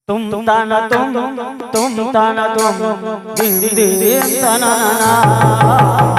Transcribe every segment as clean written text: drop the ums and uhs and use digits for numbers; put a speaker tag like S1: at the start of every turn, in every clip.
S1: तुम ताना तुम ताना तुम दिन दिन ताना ना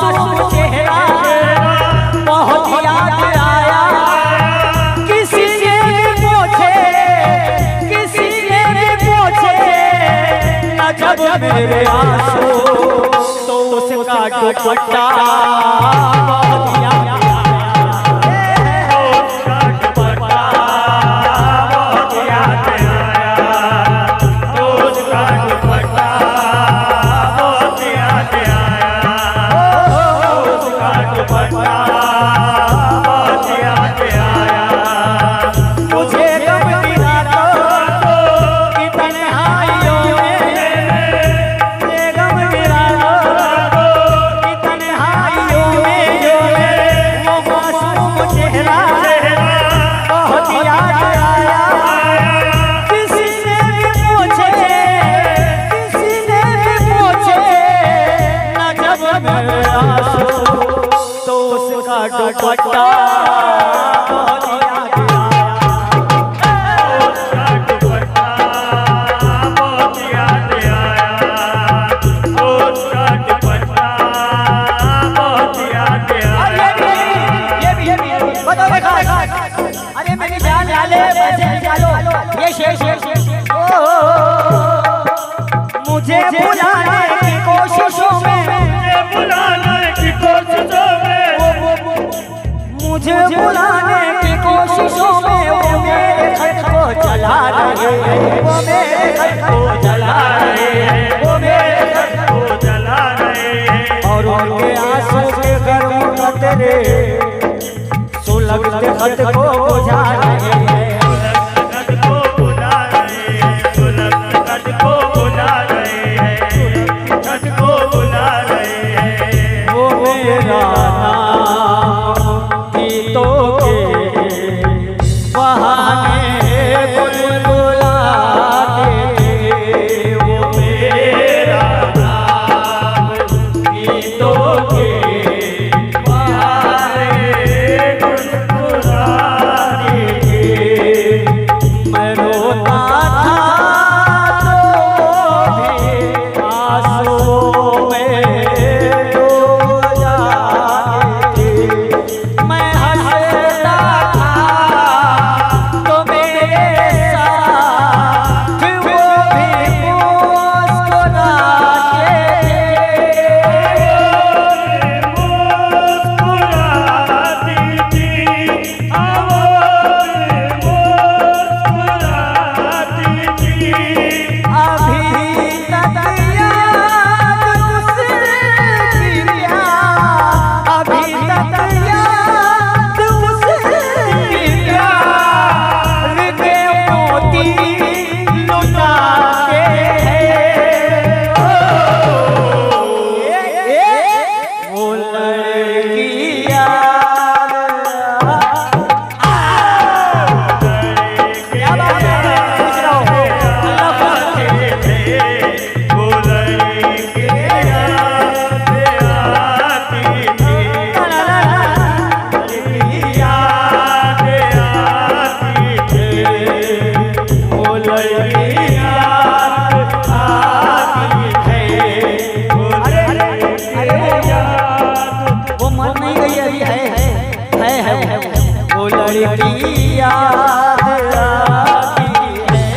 S1: मासूम चेहरा बहुत याद आया। किसी ने भी पूछे न जब मेरे आंसू तो उसका दुपट्टा बहुत याद आया। दुपट्टा बहुत याद आया। उसका दुपट्टा बहुत याद आया। ये भी बताओ देखा। अरे मेरी जान डाले वैसे निकालो ये शेष मुझे बुलाने की कोशिशों में मुझे बुलाने की कोशिशों में वो मेरे घर को जला रहे हैं। वो मेरे घर को जला रहे हैं। वो मेरे घर को जला रहे हैं। और उनके आंसू के गर्म कतरे सुलगते खत को बुझा रहे हैं। वो मेरा लड़की याद आती है, वो लड़की याद आती है।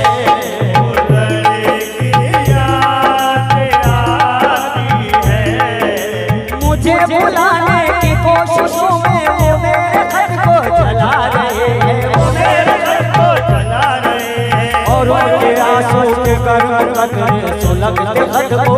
S1: मुझे बुलाने की कोशिशों में वो मेरे घर को जला रहे हैं, वो मेरे घर को जला रहे हैं। और उनके आंसू के गर्म कतरे सुलगते खत को